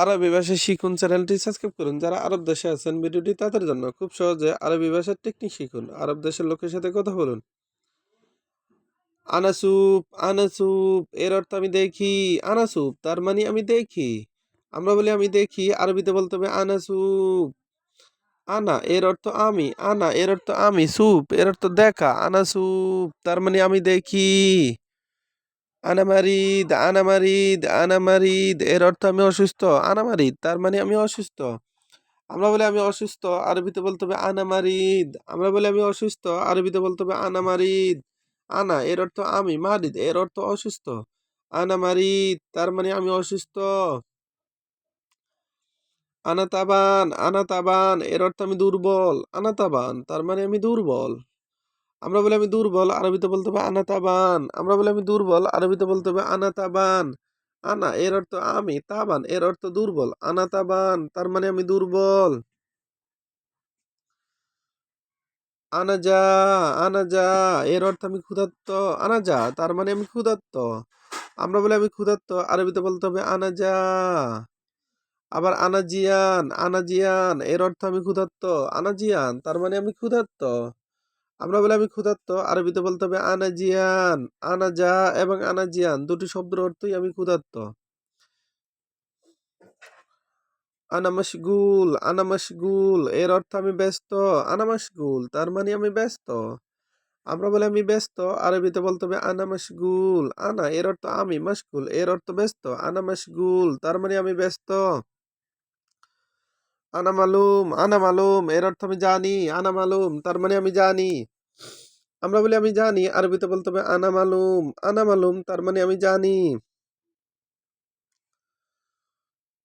আরবি ভাষা শিখুন চ্যানেলটি সাবস্ক্রাইব করুন। যারা আরব দেশে আছেন ভিডিওটি তাদের জন্য। খুব সহজে আরবি ভাষার টেকনিক শিখুন। আরব দেশের লোকের সাথে কথা বলুন। আনাসুপ, আনাসুপ এর অর্থ আমি দেখি। আনাসুপ তার মানে আমি দেখি। আমরা বলি আমি দেখি, আরবিতে বলতে হবে আনাসুপ। আনা এর অর্থ আমি, আনা এর অর্থ আমি, সুপ এর অর্থ দেখা। আনাসুপ তার মানে আমি দেখি। আনামারিদ, আনামারিদ, আনামারিদ এর অর্থ আমি অসুস্থ। আনামারিদ তার মানে আমি অসুস্থ। আমরা বলি আমি অসুস্থ, আরবিতে বলতে হবে আনা মারিদ। আমরা বলি আমি অসুস্থ, আরবিতে বলতে হবে আনা মারিদ। আনা এর অর্থ আমি, মারিদ এর অর্থ অসুস্থ। আনা মারিদ তার মানে আমি অসুস্থ। আনা তাবান, আনা তাবান এর অর্থ আমি দুর্বল। আনা তাবান তার মানে আমি দুর্বল। আমরা বলি আমি দুর্বল, আরবিতে বলতে হবে আনা তাবান। আমরা বলি আমি দুর্বল, আরবিতে বলতে হবে আনা তাবান। আনা এর অর্থ আমি, তাবান এর অর্থ দুর্বল। আনা তাবান তার মানে আমি দুর্বল। আনাজা, আনাজা এর অর্থ আমি ক্ষুধার্ত। আনাজা তার মানে আমি ক্ষুধার্ত। আমরা বলি আমি ক্ষুধার্ত, আরবিতে বলতে হবে আনাজা। আবার আনাজিয়ান, আনাজিয়ান এর অর্থ আমি ক্ষুধার্ত। আনাজিয়ান তার মানে আমি ক্ষুধার্ত। আমরা বলি আমি ক্ষুধার্ত, আরবিতে বলতে হবে আনাজিয়ান। আনাজা এবং আনাজিয়ান দুটি শব্দের অর্থই আমি ক্ষুধার্ত। আনা মাশগুল, আনা মাশগুল এর অর্থ আমি ব্যস্ত। আনা মাশগুল তার মানে আমি ব্যস্ত। আমরা বলি আমি ব্যস্ত, আরবিতে বলতে হবে আনা মাশগুল। আনা এর অর্থ আমি, মাশগুল এর অর্থ ব্যস্ত। আনা মাশগুল তার মানে আমি ব্যস্ত। আনা মালুম, আনা মালুম এর অর্থ আমি জানি। আনা মালুম তার মানে আমি জানি। আমরা বলি আমি জানি, আরবিতে বলতে হবে আনা মালুম। আনা মালুম তার মানে আমি জানি।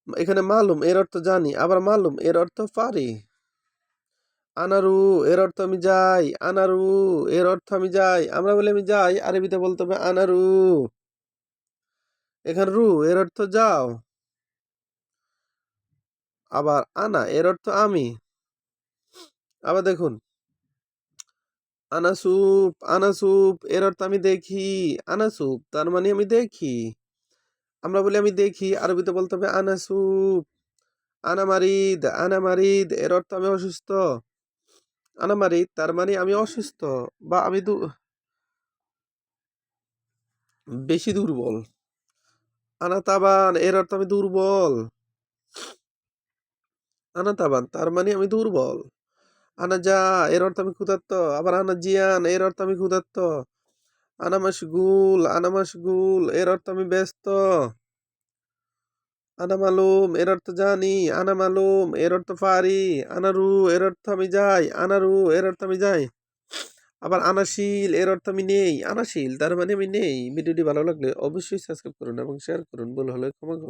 এখানে মালুম এর অর্থ জানি, আবার মালুম এর অর্থ পারি। আনারু এর অর্থ আমি যাই। আনারু এর অর্থ আমি যাই। আমরা বলি আমি যাই, আরবিতে বলতে হবে আনারু। এখানে রু এর অর্থ যাও। আবার আনা এর অর্থ আমি। আবার দেখুন, আনাসুপ, আনাসুপ এর অর্থ আমি দেখি। আনাসুপ তার মানে আমি দেখি। আমরা বলি আমি দেখি, আরবিতে বলতে হবে আনাসুপ। আনামারিদ, আনামারিদ এর অর্থ আমি অসুস্থ। আনামারিদ তার মানে আমি অসুস্থ বা আমি বেশি দুর্বল। আনাতাবান এর অর্থ আমি দুর্বল। আনাতাবান তার মানে আমি দুর্বল। আনাজা এর অর্থ আমি ক্ষুধার্ত। আবার আনাজিয়ান এর অর্থ আমি ক্ষুধার্ত। আনামাশগুল, আনামাশগুল এর অর্থ আমি ব্যস্ত। আনামালুম এর অর্থ জানি। আনামালুম এর অর্থ পারি। আনারু এর অর্থ আমি যাই। আনারু এর অর্থ আমি যাই। আবার আনাশীল এর অর্থ আমি নেই। আনাশীল তার মানে আমি নেই। ভিডিওটি ভালো লাগলে অবশ্যই সাবস্ক্রাইব করুন এবং শেয়ার করুন। ভুল হলে ক্ষমা করুন।